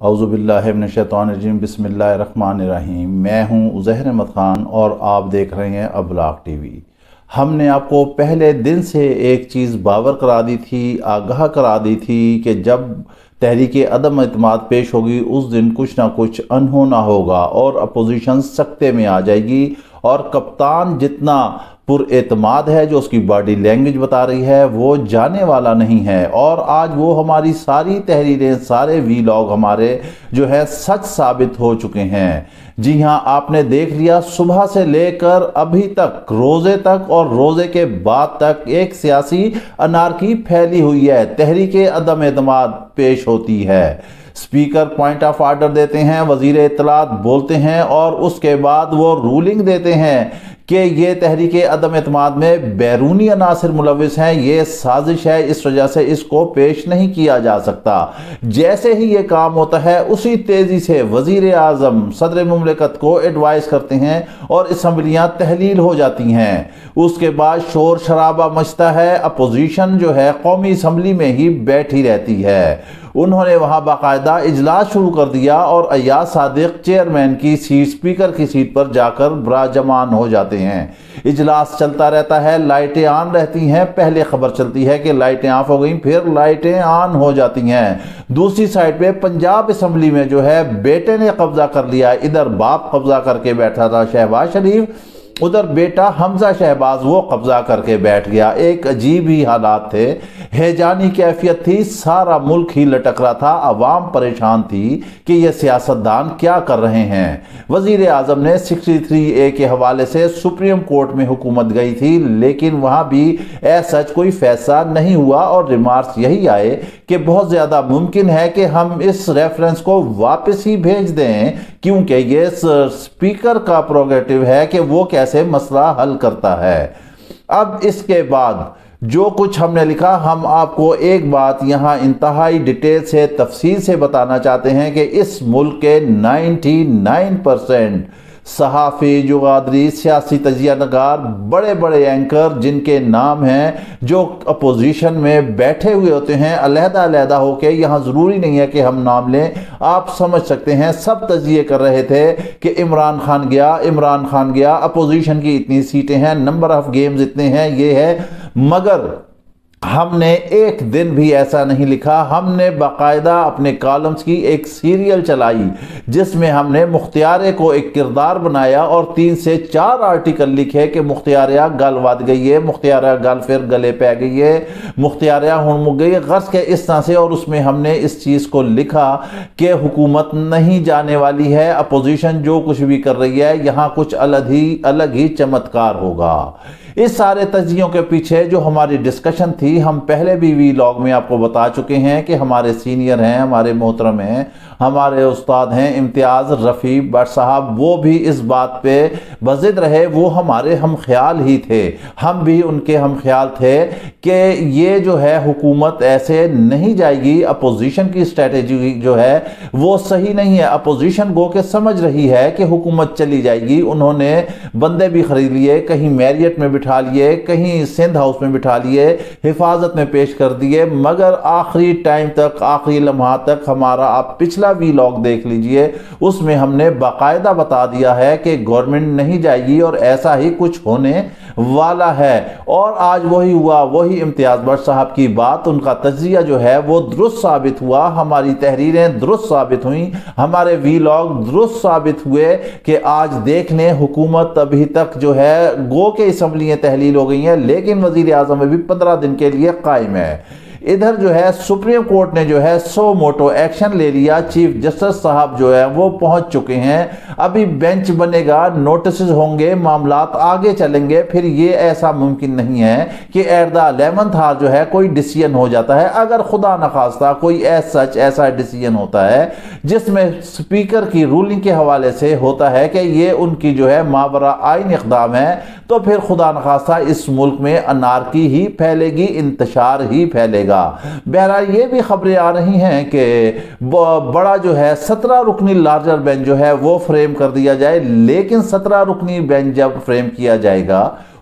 اعوذ باللہ من الشیطان الرجیم، بسم اللہ الرحمن الرحیم۔ میں ہوں عزیر احمد خان اور آپ دیکھ رہے ہیں ابلاغ ٹی وی۔ ہم نے آپ کو پہلے دن سے ایک چیز باور کرا دی تھی، آگاہ کرا دی تھی کہ جب تحریک عدم اعتماد پیش ہوگی اس دن کچھ نہ کچھ انہونا ہوگا اور اپوزیشن سکتے میں آ جائے گی، اور کپتان جتنا پر اعتماد ہے جو اس کی باڈی لینگویج بتا رہی ہے وہ جانے والا نہیں ہے، اور آج وہ ہماری ساری تحریریں، سارے ویلاگ ہمارے جو ہے سچ ثابت ہو چکے ہیں۔ جی ہاں، آپ نے دیکھ لیا صبح سے لے کر ابھی تک، روزے تک اور روزے کے بعد تک ایک سیاسی انارکی پھیلی ہوئی ہے، تحریک عدم اعتماد پیش ہوتی ہے۔ سپیکر پوائنٹ آف آرڈر دیتے ہیں، وزیر اطلاعات بولتے ہیں اور اس کے بعد وہ رولنگ دیتے ہیں کہ یہ تحریک عدم اعتماد میں بیرونی عناصر ملوث ہیں، یہ سازش ہے، اس وجہ سے اس کو پیش نہیں کیا جا سکتا۔ جیسے ہی یہ کام ہوتا ہے اسی تیزی سے وزیر اعظم صدر مملکت کو ایڈوائز کرتے ہیں اور اسمبلیاں تحلیل ہو جاتی ہیں۔ اس کے بعد شور شرابہ مچتا ہے، اپوزیشن جو ہے قومی اسمبلی میں ہی بیٹھی رہتی ہے۔ انہوں نے وہاں باقاعدہ اجلاس شروع کر دیا اور ایاز صادق چیئرمین کی سیٹ، سپیکر کی سیٹ پر جا کر براجمان ہو جاتے ہیں۔ اجلاس چلتا رہتا ہے، لائٹیں آن رہتی ہیں، پہلے خبر چلتی ہے کہ لائٹیں آف ہو گئیں، پھر لائٹیں آن ہو جاتی ہیں۔ دوسری سائٹ پہ پنجاب اسمبلی میں جو ہے بیٹے نے قبضہ کر لیا، ادھر باپ قبضہ کر کے بیٹھا تھا شہباز شریف، ادھر بیٹا حمزہ شہباز وہ قبضہ کر کے بیٹھ گیا۔ ایک عجیب ہی حالات تھے، ہیجانی کیفیت تھی، سارا ملک ہی لٹک رہا تھا، عوام پریشان تھی کہ یہ سیاستدان کیا کر رہے ہیں۔ وزیر اعظم نے 63A کے حوالے سے سپریم کورٹ میں حکومت گئی تھی، لیکن وہاں بھی سچ کوئی فیصلہ نہیں ہوا اور ریمارکس یہی آئے کہ بہت زیادہ ممکن ہے کہ ہم اس ریفرنس کو واپس ہی بھیج دیں، کیونکہ یہ سپیکر کا پروگریٹو ہے کہ وہ کیسے مسئلہ حل کرتا ہے۔ اب اس کے بعد جو کچھ ہم نے لکھا، ہم آپ کو ایک بات یہاں انتہائی ڈیٹیل سے، تفصیل سے بتانا چاہتے ہیں کہ اس ملک کے 99% صحافی، جغادری، سیاسی تجزیہ نگار، بڑے بڑے اینکر جن کے نام ہیں، جو اپوزیشن میں بیٹھے ہوئے ہوتے ہیں علیحدہ علیحدہ ہو کے، یہاں ضروری نہیں ہے کہ ہم نام لیں، آپ سمجھ سکتے ہیں، سب تجزیے کر رہے تھے کہ عمران خان گیا، عمران خان گیا، اپوزیشن کی اتنی سیٹیں ہیں، نمبر آف گیمز اتنے ہیں، یہ ہے۔ مگر ہم نے ایک دن بھی ایسا نہیں لکھا، ہم نے باقاعدہ اپنے کالمز کی ایک سیریل چلائی جس میں ہم نے مختاریہ کو ایک کردار بنایا اور 3 سے 4 آرٹیکل لکھے کہ مختاریہ گل ود گئی ہے، مختاریہ گل پھر گلے پہ گئی ہے، مختاریہ ہن مک گئی ہے، غرض کے اس طرح سے۔ اور اس میں ہم نے اس چیز کو لکھا کہ حکومت نہیں جانے والی ہے، اپوزیشن جو کچھ بھی کر رہی ہے یہاں کچھ الگ ہی چمتکار ہوگا۔ اس سارے تجزیوں کے پیچھے جو ہماری ڈسکشن تھی، ہم پہلے بھی ویلاگ میں آپ کو بتا چکے ہیں کہ ہمارے سینئر ہیں، ہمارے محترم ہیں، ہمارے استاد ہیں امتیاز رفیع بٹ صاحب، وہ بھی اس بات پہ بضد رہے، وہ ہمارے ہم خیال ہی تھے، ہم بھی ان کے ہم خیال تھے کہ یہ جو ہے حکومت ایسے نہیں جائے گی، اپوزیشن کی اسٹریٹجی جو ہے وہ صحیح نہیں ہے۔ اپوزیشن گو کہ سمجھ رہی ہے کہ حکومت چلی جائے گی، انہوں نے بندے بھی خرید لیے، کہیں میریٹ میں بٹھا لیے، کہیں سندھ ہاؤس میں بٹھا لیے، حفاظت میں پیش کر دیے، مگر آخری ٹائم تک، آخری لمحات تک ہمارا آپ پچھلا ویلاگ دیکھ لیجئے، اس میں ہم نے باقاعدہ بتا دیا ہے کہ گورنمنٹ نہیں جائے گی اور ایسا ہی کچھ ہونے والا ہے۔ اور آج وہی ہوا، وہی امتیاز بٹ صاحب کی بات، ان کا تجزیہ جو ہے وہ درست ثابت ہوا، ہماری تحریریں درست ثابت ہوئیں، ہمارے ویلاگ درست ثابت ہوئے کہ آج دیکھ لیں حکومت ابھی تک جو ہے گو کے اسمبلیاں تحلیل ہو گئی ہیں، لیکن وزیر اعظم ابھی 15 دن کے لیے قائم ہے۔ ادھر جو ہے سپریم کورٹ نے جو ہے سو موٹو ایکشن لے لیا، چیف جسٹس صاحب جو ہے وہ پہنچ چکے ہیں، ابھی بینچ بنے گا، نوٹسز ہوں گے، معاملات آگے چلیں گے، پھر یہ ایسا ممکن نہیں ہے کہ ایٹ دا 11th hour جو ہے کوئی ڈیسیجن ہو جاتا ہے۔ اگر خدا نخواستہ کوئی ایسا ڈیسیجن ہوتا ہے جس میں سپیکر کی رولنگ کے حوالے سے ہوتا ہے کہ یہ ان کی جو ہے مابرا آئین اقدام ہے، تو پھر خدا نخواستہ اس ملک میں انارکی ہی پھیلے گی، انتشار ہی پھیلے گا۔ بہرحال یہ بھی خبریں آ رہی ہیں کہ بڑا جو ہے 17 رکنی لارجر بینچ جو ہے وہ فریم کر دیا جائے، لیکن 17 رکنی بینچ جب فریم کیا جائے گا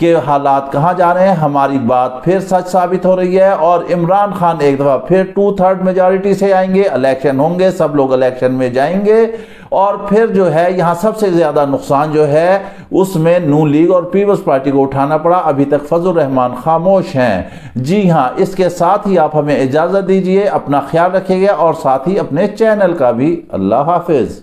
کہ حالات کہاں جا رہے ہیں، ہماری بات پھر سچ ثابت ہو رہی ہے اور عمران خان ایک دفعہ پھر 2/3 میجارٹی سے آئیں گے، الیکشن ہوں گے، سب لوگ الیکشن میں جائیں گے اور پھر جو ہے یہاں سب سے زیادہ نقصان جو ہے اس میں نون لیگ اور پیپلز پارٹی کو اٹھانا پڑا۔ ابھی تک فضل الرحمان خاموش ہیں۔ جی ہاں، اس کے ساتھ ہی آپ ہمیں اجازت دیجئے، اپنا خیال رکھیے گا اور ساتھ ہی اپنے چینل کا بھی۔ اللہ حافظ۔